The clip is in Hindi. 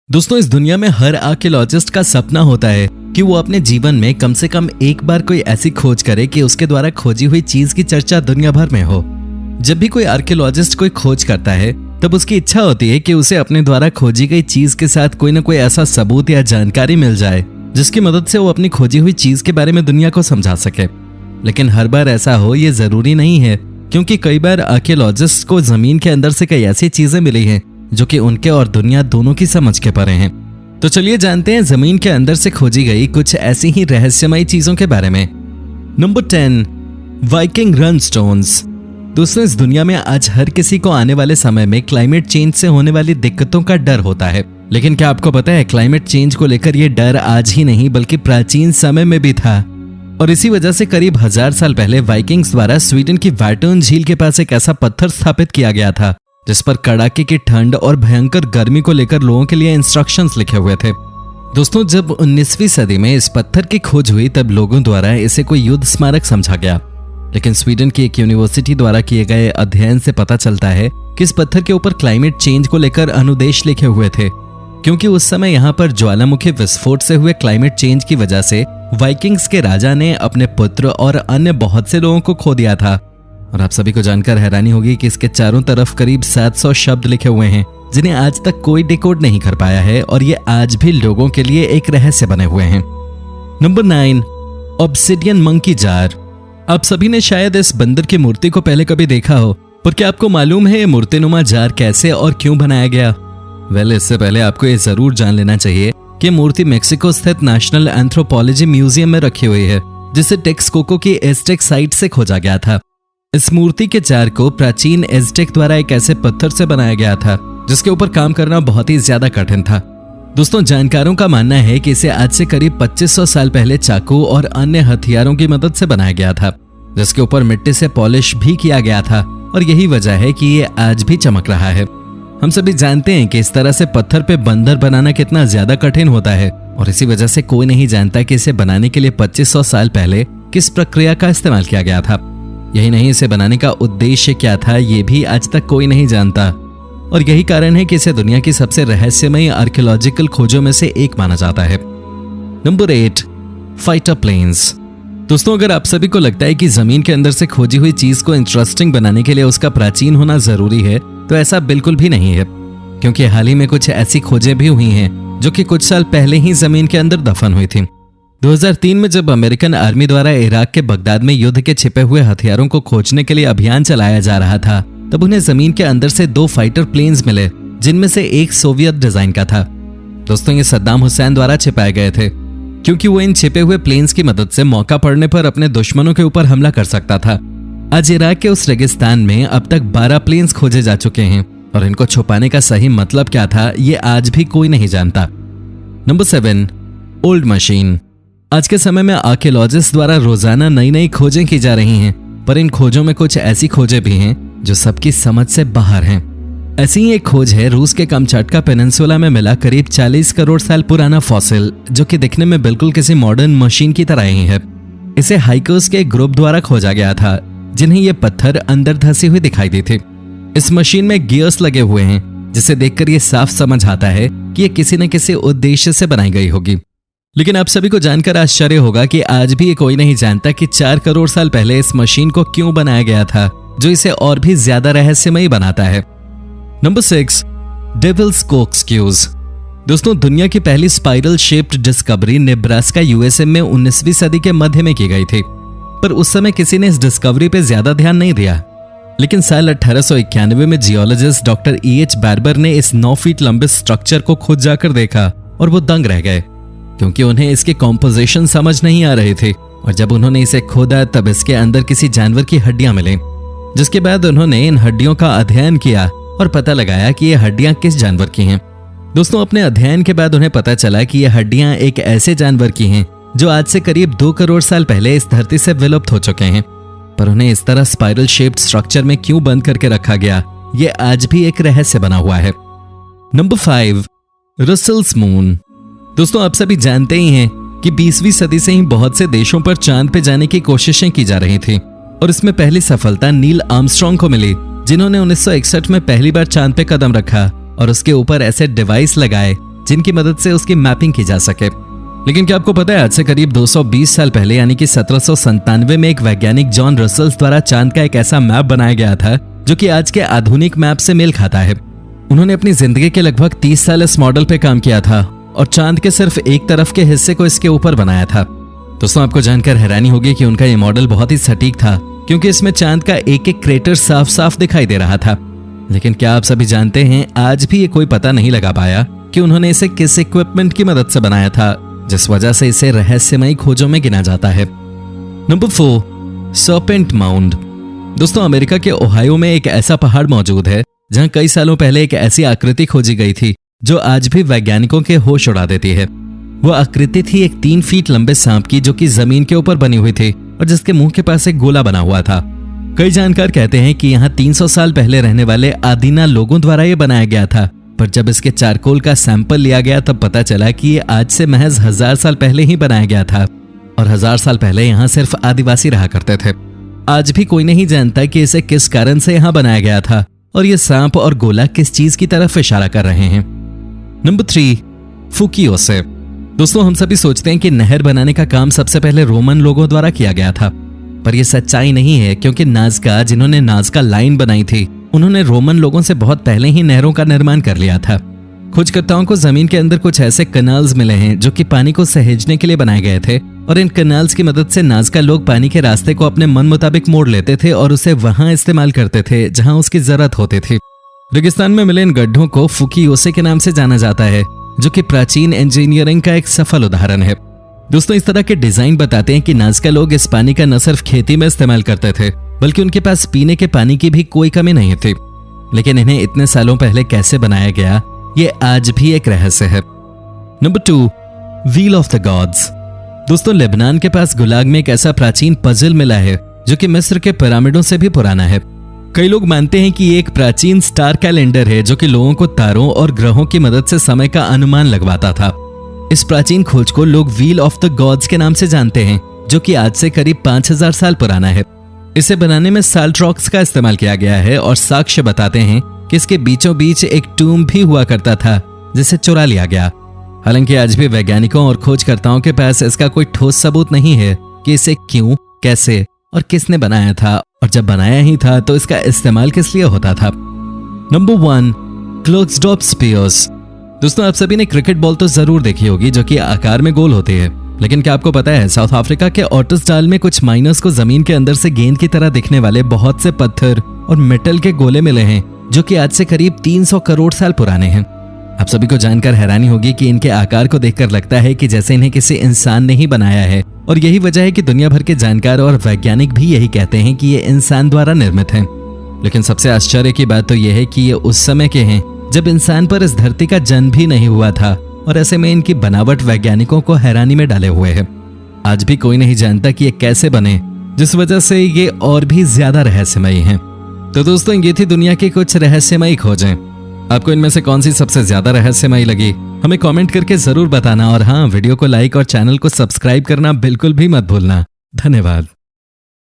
दोस्तों, इस दुनिया में हर आर्कियोलॉजिस्ट का सपना होता है कि वो अपने जीवन में कम से कम एक बार कोई ऐसी खोज करे कि उसके द्वारा खोजी हुई चीज की चर्चा दुनिया भर में हो। जब भी कोई आर्कियोलॉजिस्ट कोई खोज करता है तब उसकी इच्छा होती है कि उसे अपने द्वारा खोजी गई चीज के साथ कोई न कोई ऐसा सबूत या जानकारी मिल जाए जिसकी मदद से वो अपनी खोजी हुई चीज के बारे में दुनिया को समझा सके। लेकिन हर बार ऐसा हो ये जरूरी नहीं है, क्योंकि कई बार आर्कियोलॉजिस्ट को जमीन के अंदर से कई ऐसी चीजें मिली हैं जो कि उनके और दुनिया दोनों की समझ के परे हैं। तो चलिए जानते हैं जमीन के अंदर से खोजी गई कुछ ऐसी ही रहस्यमयी चीजों के बारे में। Number 10, Viking run stones. दोस्तों, इस दुनिया में आज हर किसी को आने वाले समय में क्लाइमेट चेंज से होने वाली दिक्कतों का डर होता है। लेकिन क्या आपको पता है, क्लाइमेट चेंज को लेकर ये डर आज ही नहीं बल्कि प्राचीन समय में भी था। और इसी वजह से करीब 1000 साल पहले वाइकिंग्स द्वारा स्वीडन की वाटर्न झील के पास एक ऐसा पत्थर स्थापित किया गया था जिस पर कड़ाके की ठंड और भयंकर गर्मी को लेकर लोगों के लिए इंस्ट्रक्शंस लिखे हुए थे। दोस्तों, जब 19वीं सदी में इस पत्थर की खोज हुई तब लोगों द्वारा इसे कोई युद्ध स्मारक समझा गया। लेकिन स्वीडन की एक यूनिवर्सिटी द्वारा किए गए अध्ययन से पता चलता है कि इस पत्थर के ऊपर क्लाइमेट चेंज को लेकर अनुदेश लिखे हुए थे, क्योंकि उस समय यहाँ पर ज्वालामुखी विस्फोट से हुए क्लाइमेट चेंज की वजह से वाइकिंग्स के राजा ने अपने पुत्र और अन्य बहुत से लोगों को खो दिया था। और आप सभी को जानकर हैरानी होगी कि इसके चारों तरफ करीब 700 शब्द लिखे हुए हैं जिन्हें आज तक कोई डिकोड नहीं कर पाया है, और ये आज भी लोगों के लिए एक रहस्य बने हुए हैं। Number 9, obsidian monkey jar. आप सभी ने शायद इस बंदर की मूर्ति को पहले कभी देखा हो, पर क्या आपको मालूम है ये मूर्तिनुमा जार कैसे और क्यों बनाया गया? वेल, इससे पहले आपको ये जरूर जान लेना चाहिए कि मूर्ति मेक्सिको स्थित नेशनल एंथ्रोपोलॉजी म्यूजियम में रखी हुई है, जिसे टेक्सकोको की एज़टेक साइट से खोजा गया था। इस मूर्ति के जार को प्राचीन एज़टेक द्वारा एक ऐसे पत्थर से बनाया गया था जिसके ऊपर काम करना बहुत ही ज्यादा कठिन था। दोस्तों, जानकारों का मानना है कि इसे आज से करीब 2500 साल पहले चाकू और अन्य हथियारों की मदद से बनाया गया था, जिसके ऊपर मिट्टी से पॉलिश भी किया गया था, और यही वजह है कि ये आज भी चमक रहा है। हम सभी जानते हैं कि इस तरह से पत्थर पे बंदर बनाना कितना ज्यादा कठिन होता है, और इसी वजह से कोई नहीं जानता कि इसे बनाने के लिए 2500 साल पहले किस प्रक्रिया का इस्तेमाल किया गया था। यही नहीं, इसे बनाने का उद्देश्य क्या था ये भी आज तक कोई नहीं जानता, और यही कारण है कि इसे दुनिया की सबसे रहस्यमयी आर्कियोलॉजिकल खोजों में से एक माना जाता है। Number 8, fighter planes. दोस्तों, अगर आप सभी को लगता है कि जमीन के अंदर से खोजी हुई चीज को इंटरेस्टिंग बनाने के लिए उसका प्राचीन होना जरूरी है, तो ऐसा बिल्कुल भी नहीं है, क्योंकि हाल ही में कुछ ऐसी खोजें भी हुई हैं जो कि कुछ साल पहले ही जमीन के अंदर दफन हुई थी। 2003 में जब अमेरिकन आर्मी द्वारा इराक के बगदाद में युद्ध के छिपे हुए हथियारों को खोजने के लिए अभियान चलाया जा रहा था, तब उन्हें जमीन के अंदर से 2 फाइटर प्लेन्स मिले, जिनमें से एक सोवियत डिजाइन का था। दोस्तों, ये सद्दाम हुसैन द्वारा छिपाए गए थे, क्योंकि वो इन छिपे हुए प्लेन्स की मदद से मौका पड़ने पर अपने दुश्मनों के ऊपर हमला कर सकता था। आज इराक के उस रेगिस्तान में अब तक 12 प्लेन्स खोजे जा चुके हैं, और इनको छुपाने का सही मतलब क्या था ये आज भी कोई नहीं जानता। Number 7, old machine. आज के समय में आर्कियोलॉजिस्ट द्वारा रोजाना नई नई खोजें की जा रही हैं, पर इन खोजों में कुछ ऐसी खोजें भी हैं जो सबकी समझ से बाहर हैं। ऐसी ही एक खोज है रूस के कामचाटका पेनिनसुला में मिला करीब 40 करोड़ साल पुराना फॉसिल, जो कि दिखने में बिल्कुल किसी मॉडर्न मशीन की तरह ही है। इसे हाइकर्स के ग्रुप द्वारा खोजा गया था, जिन्हें ये पत्थर अंदर धंसी हुई दिखाई दी थी। इस मशीन में गियर्स लगे हुए हैं, जिसे देखकर ये साफ समझ आता है कि ये किसी न किसी उद्देश्य से बनाई गई होगी। लेकिन आप सभी को जानकर आश्चर्य होगा कि आज भी ये कोई नहीं जानता कि 4 करोड़ साल पहले इस मशीन को क्यों बनाया गया था, जो इसे और भी ज्यादा रहस्यमयी बनाता है। Number 6, Devil's corkscrew. दोस्तों, दुनिया की पहली spiral shaped discovery Nebraska USA में 19वीं सदी के मध्य में की गई थी, पर उस समय किसी ने इस डिस्कवरी पे ज्यादा ध्यान नहीं दिया। लेकिन साल 1891 में जियोलॉजिस्ट डॉक्टर E.H. बार्बर ने इस 9 फीट लंबे स्ट्रक्चर को खुद जाकर देखा, और वो दंग रह गए, क्योंकि उन्हें इसके कॉम्पोजिशन समझ नहीं आ रही थी। और जब उन्होंने इसे खोदा तब इसके अंदर किसी जानवर की हड्डियां मिली, जिसके बाद उन्होंने इन हड्डियों का अध्ययन किया और पता लगाया कि ये हड्डियां किस जानवर की हैं। दोस्तों, अपने अध्ययन के बाद उन्हें पता चला कि ये हड्डियां एक ऐसे जानवर की हैं जो आज से करीब 2 करोड़ साल पहले इस धरती से विलुप्त हो चुके हैं, पर उन्हें इस तरह स्पाइरल शेप्ड स्ट्रक्चर में क्यों बंद करके रखा गया ये आज भी एक रहस्य बना हुआ है। Number 5, Russell's moon. दोस्तों, आप सभी जानते ही हैं कि 20वीं सदी से ही बहुत से देशों पर चांद पे जाने की कोशिशें की जा रही थी, और इसमें पहली सफलता नील आर्मस्ट्रॉन्ग को मिली, जिन्होंने 1961 में पहली बार चांद पे कदम रखा और उसके ऊपर ऐसे डिवाइस लगाए जिनकी मदद से उसकी मैपिंग की जा सके। लेकिन क्या आपको पता है, आज से करीब 220 साल पहले यानी कि 1797 में एक वैज्ञानिक जॉन रसल्स द्वारा चांद का एक ऐसा मैप बनाया गया था जो कि आज के आधुनिक मैप से मेल खाता है। उन्होंने अपनी जिंदगी के लगभग 30 साल इस मॉडल पे काम किया था और चांद के सिर्फ एक तरफ के हिस्से को इसके ऊपर बनाया था। दोस्तों, आपको जानकर हैरानी होगी कि उनका ये मॉडल बहुत ही सटीक था, क्योंकि इसमें चांद का एक एक क्रेटर साफ साफ दिखाई दे रहा था। लेकिन क्या आप सभी जानते हैं, आज भी ये कोई पता नहीं लगा पाया कि उन्होंने इसे किस इक्विपमेंट की मदद से बनाया था, जिस वजह से इसे रहस्यमयी खोजों में गिना जाता है। Number 4, serpent mound. दोस्तों, अमेरिका के ओहायो में एक ऐसा पहाड़ मौजूद है जहां कई सालों पहले एक ऐसी आकृति खोजी गई थी जो आज भी वैज्ञानिकों के होश उड़ा देती है। वो आकृति थी एक 3 फीट लंबे सांप की, जो कि जमीन के ऊपर बनी हुई थी और जिसके मुंह के पास एक गोला बना हुआ था। कई जानकार कहते हैं कि यहाँ 300 साल पहले रहने वाले आदिना लोगों द्वारा ये बनाया गया था, पर जब इसके चारकोल का सैंपल लिया गया तब पता चला कि ये आज से महज 1000 साल पहले ही बनाया गया था और 1000 साल पहले यहाँ सिर्फ आदिवासी रहा करते थे। आज भी कोई नहीं जानता कि इसे किस कारण से यहाँ बनाया गया था और ये सांप और गोला किस चीज की तरफ इशारा कर रहे हैं। नंबर 3, फुकियोसे। दोस्तों, हम सभी सोचते हैं कि नहर बनाने का काम सबसे पहले रोमन लोगों द्वारा किया गया था, पर यह सच्चाई नहीं है, क्योंकि नाज़का, जिन्होंने नाज़का लाइन बनाई थी, उन्होंने रोमन लोगों से बहुत पहले ही नहरों का निर्माण कर लिया था। खोजकर्ताओं को जमीन के अंदर कुछ ऐसे कनाल्स मिले हैं जो कि पानी को सहेजने के लिए बनाए गए थे और इन कनाल्स की मदद से नाज़का लोग पानी के रास्ते को अपने मन मुताबिक मोड़ लेते थे और उसे वहां इस्तेमाल करते थे जहां उसकी जरूरत होती थी। रेगिस्तान में मिले इन गड्ढों को फुकियोसे के नाम से जाना जाता है, जो कि प्राचीन इंजीनियरिंग का एक सफल उदाहरण है। दोस्तों, इस तरह के डिजाइन बताते हैं कि नाज़का लोग इस पानी का न सिर्फ खेती में इस्तेमाल करते थे, बल्कि उनके पास पीने के पानी की भी कोई कमी नहीं थी। लेकिन इन्हें इतने सालों पहले कैसे बनाया गया, ये आज भी एक रहस्य है। Number 2, wheel of the gods. दोस्तों, लेबनान के पास गुलाग में एक ऐसा प्राचीन पजल मिला है जो कि मिस्र के पिरामिडों से भी पुराना है। कई लोग मानते हैं कि ये एक प्राचीन स्टार कैलेंडर है जो कि लोगों को तारों और ग्रहों की मदद से समय का अनुमान लगवाता था। इस प्राचीन खोज को लोग व्हील ऑफ द गॉड्स के नाम से जानते हैं, जो कि आज से करीब 5000 साल पुराना है। इसे बनाने में साल्ट रॉक्स का इस्तेमाल किया गया है और साक्ष्य बताते हैं कि इसके बीचों बीच एक टूम भी हुआ करता था जिसे चुरा लिया गया। हालांकि आज भी वैज्ञानिकों और खोजकर्ताओं के पास इसका कोई ठोस सबूत नहीं है कि इसे क्यों, कैसे और किसने बनाया था, और जब बनाया ही था तो इसका इस्तेमाल किस लिए होता था। Number 1, Klerksdorp spheres. दोस्तों, आप सभी ने क्रिकेट बॉल तो जरूर देखी होगी जो कि आकार में गोल होती है, लेकिन क्या आपको पता है, साउथ अफ्रीका के ऑटसडाल में कुछ माइनर्स को जमीन के अंदर से गेंद की तरह दिखने वाले बहुत से पत्थर और मेटल के गोले मिले हैं जो कि आज से करीब 300 करोड़ साल पुराने हैं। आप सभी को जानकर हैरानी होगी कि इनके आकार को देखकर लगता है कि जैसे इन्हें किसी इंसान ने ही बनाया है, और यही वजह है कि दुनिया भर के जानकार और वैज्ञानिक भी यही कहते हैं कि ये इंसान द्वारा निर्मित हैं। लेकिन सबसे आश्चर्य की बात तो यह है कि ये उस समय के हैं जब इंसान पर इस धरती का जन्म भी नहीं हुआ था, और ऐसे में इनकी बनावट वैज्ञानिकों को हैरानी में डाले हुए है। आज भी कोई नहीं जानता कि ये कैसे बने, जिस वजह से ये और भी ज्यादा रहस्यमयी हैं। तो दोस्तों, ये थी दुनिया की कुछ रहस्यमयी खोजें। आपको इनमें से कौन सी सबसे ज्यादा रहस्यमयी लगी, हमें कमेंट करके जरूर बताना, और हाँ, वीडियो को लाइक और चैनल को सब्सक्राइब करना बिल्कुल भी मत भूलना। धन्यवाद।